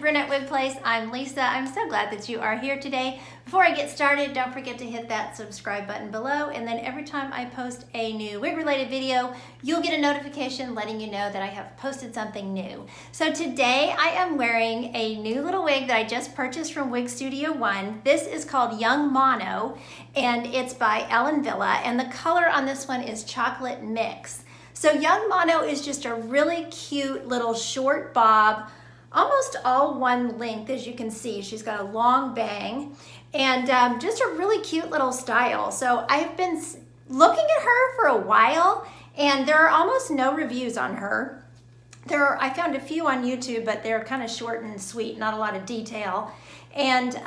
Brunette Wig Place. I'm Lisa. I'm so glad that you are here today. Before I get started, don't forget to hit that subscribe button below, and then every time I post a new wig related video, you'll get a notification letting you know that I have posted something new. So today I am wearing a new little wig that I just purchased from Wig Studio One. This is called Young Mono, and it's by Wille, and the color on this one is Chocolate Mix. So Young Mono is just a really cute little short bob, almost all one length, as you can see. She's got a long bang and just a really cute little style. So I've been looking at her for a while, and there are almost no reviews on her. I found a few on YouTube, but they're kind of short and sweet, not a lot of detail. And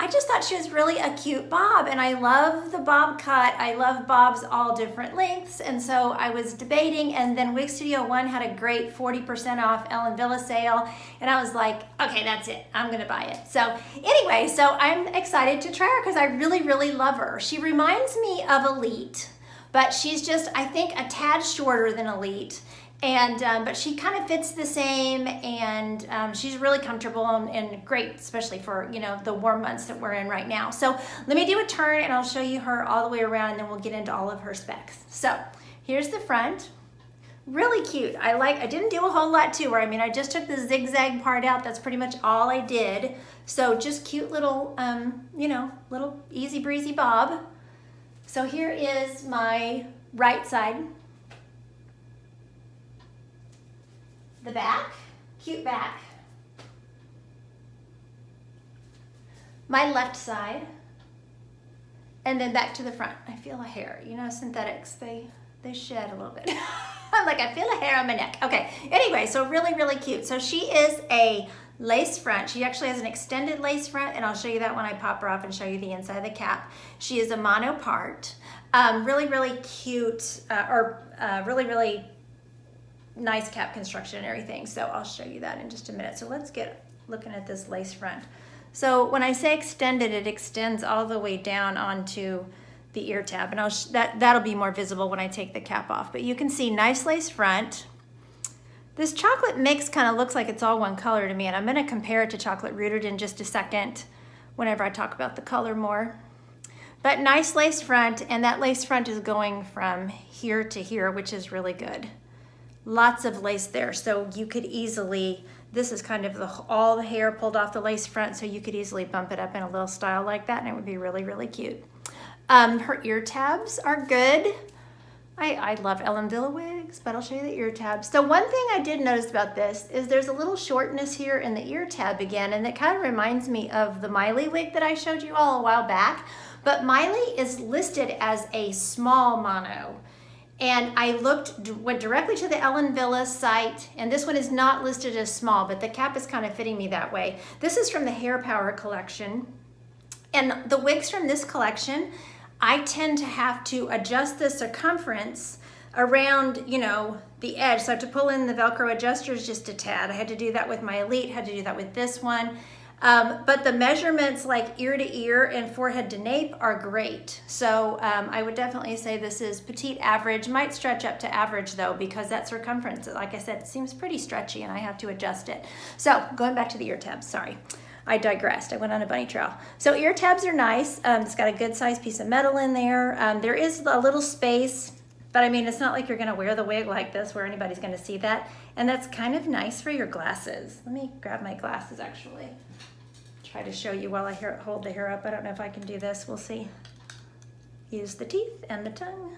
I just thought she was really a cute bob, and I love the bob cut. I love bobs all different lengths, and so I was debating, and then Wig Studio One had a great 40% off Wille sale, and I was like, okay, that's it. I'm gonna buy it. So anyway, so I'm excited to try her because I really, really love her. She reminds me of Elite, but she's just, I think, a tad shorter than Elite. And but she kind of fits the same, and she's really comfortable and great, especially for, you know, the warm months that we're in right now. So let me do a turn and I'll show you her all the way around, and then we'll get into all of her specs. So here's the front. Really cute. I didn't do a whole lot to her. I mean, I just took the zigzag part out. That's pretty much all I did. So just cute little, you know, little easy breezy bob. So here is my right side. The back, cute back. My left side, and then back to the front. I feel a hair. You know, synthetics, they shed a little bit. I'm like, I feel a hair on my neck. Okay, anyway, so really, really cute. So she is a lace front. She actually has an extended lace front, and I'll show you that when I pop her off and show you the inside of the cap. She is a mono part. Really, really cute, really, really nice cap construction and everything. So I'll show you that in just a minute. So let's get looking at this lace front. So when I say extended, it extends all the way down onto the ear tab, and that'll be more visible when I take the cap off. But you can see nice lace front. This chocolate mix kind of looks like it's all one color to me, and I'm going to compare it to chocolate rooted in just a second whenever I talk about the color more. But nice lace front, and that lace front is going from here to here, which is really good. Lots of lace there, so you could easily, this is kind of all the hair pulled off the lace front, so you could easily bump it up in a little style like that, and it would be really, really cute. Her ear tabs are good. I love Wille wigs, but I'll show you the ear tabs. So one thing I did notice about this is there's a little shortness here in the ear tab again, and it kind of reminds me of the Miley wig that I showed you all a while back, but Miley is listed as a small mono. And I went directly to the Wille site, and this one is not listed as small, but the cap is kind of fitting me that way. This is from the Hair Power collection. And the wigs from this collection, I tend to have to adjust the circumference around, you know, the edge. So I have to pull in the Velcro adjusters just a tad. I had to do that with my Elite, had to do that with this one. But the measurements like ear to ear and forehead to nape are great. So I would definitely say this is petite average. Might stretch up to average though, because that circumference, like I said, seems pretty stretchy and I have to adjust it. So going back to the ear tabs, sorry. I digressed. I went on a bunny trail. So ear tabs are nice. It's got a good sized piece of metal in there. There is a little space, but I mean, it's not like you're gonna wear the wig like this where anybody's gonna see that. And that's kind of nice for your glasses. Let me grab my glasses actually. Try to show you while I hold the hair up. I don't know if I can do this. We'll see. Use the teeth and the tongue.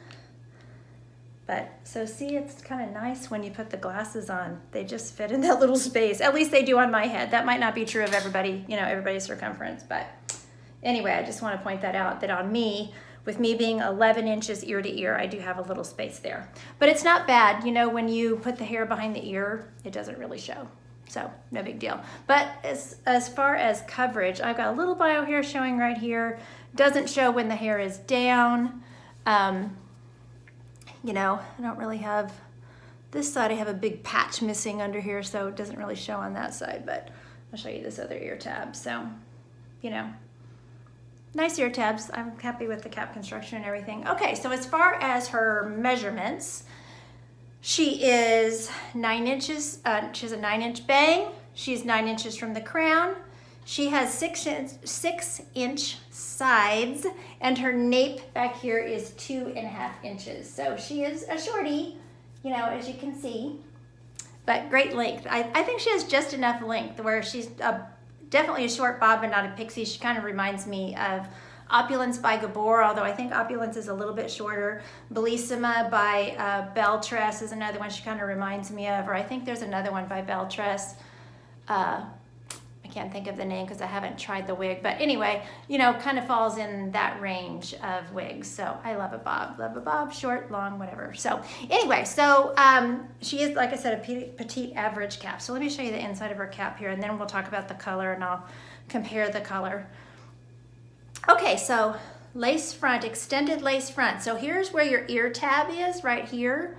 But so see, it's kind of nice when you put the glasses on. They just fit in that little space. At least they do on my head. That might not be true of everybody, you know, everybody's circumference. But anyway, I just want to point that out, that on me, with me being 11 inches ear to ear, I do have a little space there. But it's not bad. You know, when you put the hair behind the ear, it doesn't really show. So no big deal. But as far as coverage, I've got a little bio hair showing right here. Doesn't show when the hair is down. You know, I don't really have, this side I have a big patch missing under here, so it doesn't really show on that side, but I'll show you this other ear tab. So, you know, nice ear tabs. I'm happy with the cap construction and everything. Okay, so as far as her measurements, she is 9 inches, she has a 9-inch bang, She's 9 inches from the crown. She has 6-inch sides, and her nape back here is 2.5 inches. So she is a shorty, you know, as you can see, but great length. I think she has just enough length where she's definitely a short bob, but not a pixie. She kind of reminds me of Opulence by Gabor, although I think Opulence is a little bit shorter. Bellissima by Beltress is another one she kind of reminds me of, or I think there's another one by Beltress. I can't think of the name because I haven't tried the wig, but anyway, you know, kind of falls in that range of wigs. So I love a bob, short, long, whatever. So anyway, so she is, like I said, a petite average cap. So let me show you the inside of her cap here, and then we'll talk about the color, and I'll compare the color. Okay, so lace front, extended lace front. So here's where your ear tab is, right here.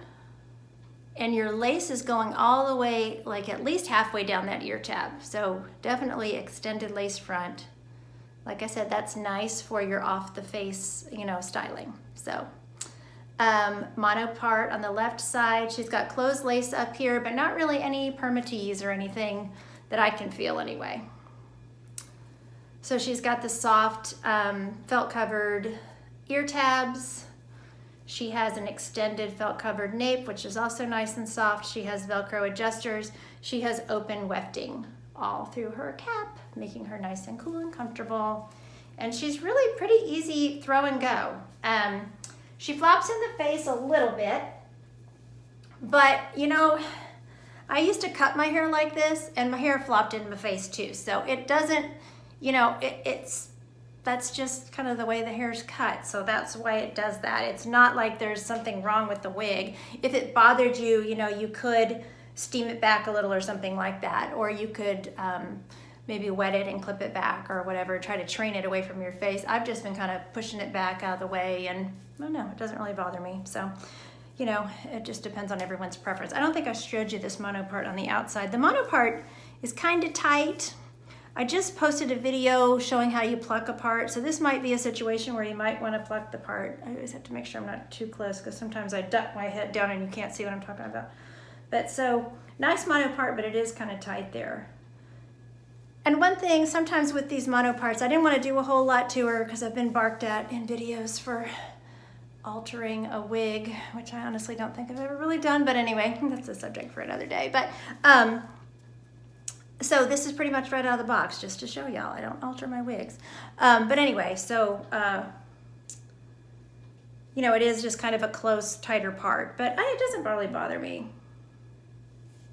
And your lace is going all the way, like at least halfway down that ear tab. So definitely extended lace front. Like I said, that's nice for your off the face, you know, styling. So mono part on the left side. She's got closed lace up here, but not really any permatease or anything that I can feel anyway. So she's got the soft felt covered ear tabs. She has an extended felt covered nape, which is also nice and soft. She has Velcro adjusters. She has open wefting all through her cap, making her nice and cool and comfortable. And she's really pretty easy throw and go. She flops in the face a little bit, but you know, I used to cut my hair like this and my hair flopped in my face too. So it doesn't, you know, that's just kind of the way the hair's cut. So that's why it does that. It's not like there's something wrong with the wig. If it bothered you, you know, you could steam it back a little or something like that. Or you could maybe wet it and clip it back or whatever, try to train it away from your face. I've just been kind of pushing it back out of the way, and I don't know, it doesn't really bother me. So, you know, it just depends on everyone's preference. I don't think I showed you this mono part on the outside. The mono part is kind of tight. I just posted a video showing how you pluck a part, so this might be a situation where you might want to pluck the part. I always have to make sure I'm not too close because sometimes I duck my head down and you can't see what I'm talking about. But so, nice mono part, but it is kind of tight there. And one thing, sometimes with these mono parts, I didn't want to do a whole lot to her because I've been barked at in videos for altering a wig, which I honestly don't think I've ever really done, but anyway, that's a subject for another day. But so this is pretty much right out of the box, just to show y'all. I don't alter my wigs. But anyway, so, you know, it is just kind of a close, tighter part, but it doesn't really bother me.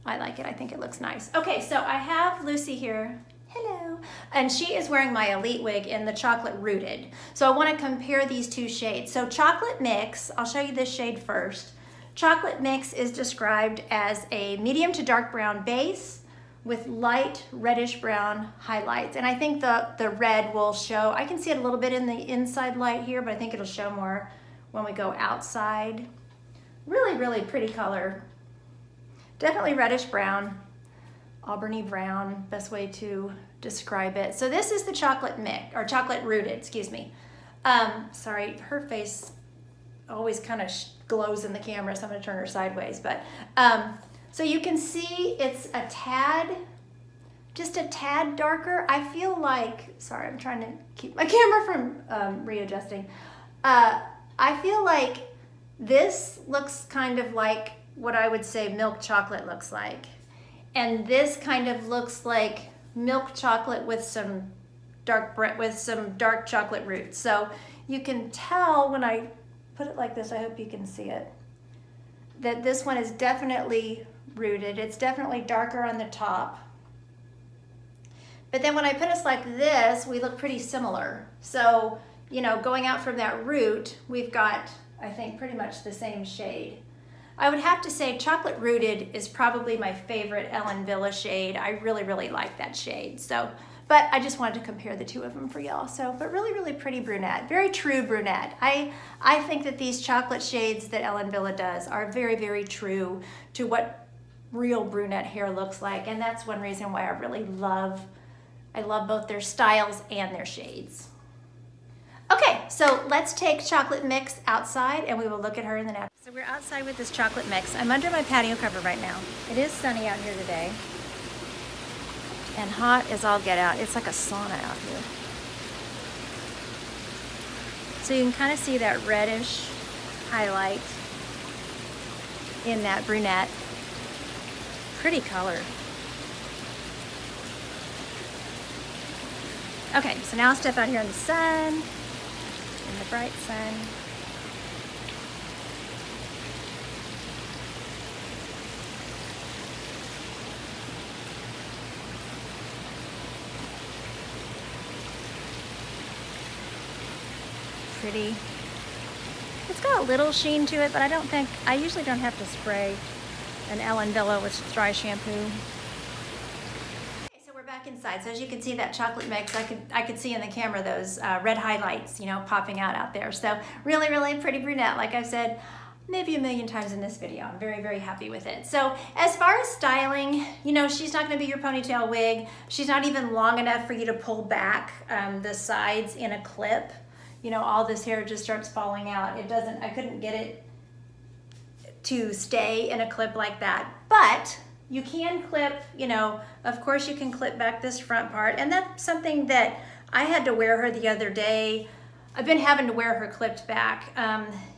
I like it. I think it looks nice. Okay, so I have Lucy here. Hello. And she is wearing my Elite wig in the Chocolate Rooted. So I want to compare these two shades. So Chocolate Mix, I'll show you this shade first. Chocolate Mix is described as a medium to dark brown base with light reddish brown highlights. And I think the red will show, I can see it a little bit in the inside light here, but I think it'll show more when we go outside. Really, really pretty color. Definitely reddish brown, auburny brown, best way to describe it. So this is the Chocolate Mix, or Chocolate Rooted, excuse me. Sorry, her face always kind of glows in the camera, so I'm gonna turn her sideways. But so you can see it's a tad, just a tad darker. I feel like, sorry, I'm trying to keep my camera from readjusting. I feel like this looks kind of like what I would say milk chocolate looks like. And this kind of looks like milk chocolate with some dark chocolate roots. So you can tell when I put it like this, I hope you can see it, that this one is definitely rooted. It's definitely darker on the top. But then when I put us like this, we look pretty similar. So, you know, going out from that root, we've got, I think, pretty much the same shade. I would have to say Chocolate Rooted is probably my favorite Ellen Wille shade. I really, really like that shade. So, but I just wanted to compare the two of them for y'all. So, but really, really pretty brunette, very true brunette. I think that these chocolate shades that Ellen Wille does are very, very true to what real brunette hair looks like. And that's one reason why I really love both their styles and their shades. Okay, so let's take Chocolate Mix outside and we will look at her in the next. So we're outside with this Chocolate Mix. I'm under my patio cover right now. It is sunny out here today. and hot as all get out. It's like a sauna out here. So you can kind of see that reddish highlight in that brunette. Pretty color. Okay, so now I'll step out here in the sun, in the bright sun. Pretty. It's got a little sheen to it, but I usually don't have to spray an Wille with dry shampoo. Okay, so we're back inside. So as you can see that chocolate mix, I could see in the camera those red highlights, you know, popping out there. So really, really pretty brunette, like I've said maybe a million times in this video. I'm very, very happy with it. So as far as styling, you know, she's not gonna be your ponytail wig. She's not even long enough for you to pull back the sides in a clip. You know, all this hair just starts falling out. I couldn't get it to stay in a clip like that. But you can clip, you know, of course you can clip back this front part. And that's something that I had to wear her the other day. I've been having to wear her clipped back.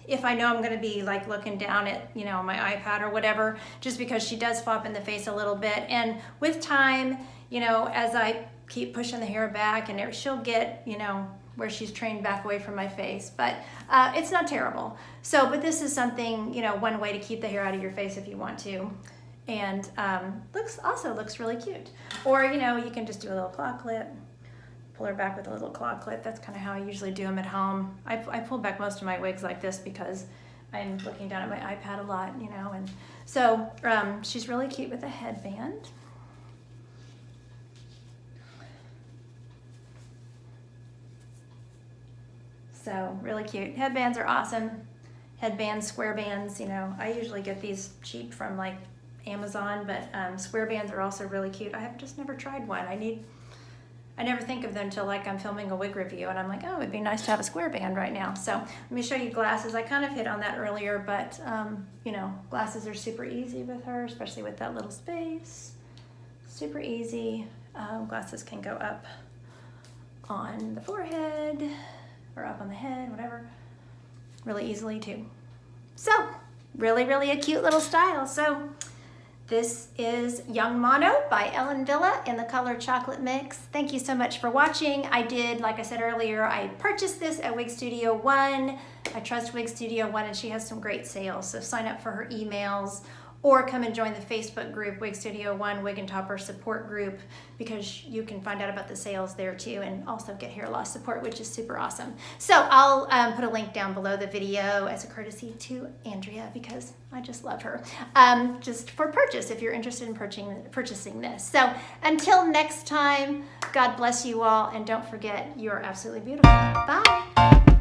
If I know I'm gonna be like looking down at, you know, my iPad or whatever, just because she does flop in the face a little bit. And with time, you know, as I keep pushing the hair back and she'll get, you know, where she's trained back away from my face, but it's not terrible. So, but this is something, you know, one way to keep the hair out of your face if you want to. And also looks really cute. Or, you know, you can just do a little claw clip, pull her back with a little claw clip. That's kind of how I usually do them at home. I pull back most of my wigs like this because I'm looking down at my iPad a lot, you know, and so she's really cute with a headband. So really cute. Headbands are awesome. Headbands, square bands, you know, I usually get these cheap from like Amazon, but square bands are also really cute. I have just never tried one. I never think of them until like I'm filming a wig review and I'm like, oh, it'd be nice to have a square band right now. So let me show you glasses. I kind of hit on that earlier, but you know, glasses are super easy with her, especially with that little space. Super easy. Glasses can go up on the forehead, or up on the head, whatever, really easily too. So, really, really a cute little style. So, this is Young Mono by Wille in the color Chocolate Mix. Thank you so much for watching. I did, like I said earlier, I purchased this at Wig Studio One. I trust Wig Studio One and she has some great sales. So sign up for her emails or come and join the Facebook group, Wig Studio One Wig and Topper Support Group, because you can find out about the sales there too and also get hair loss support, which is super awesome. So I'll put a link down below the video as a courtesy to Andrea because I just love her. Just for purchase if you're interested in purchasing this. So until next time, God bless you all and don't forget, you're absolutely beautiful. Bye.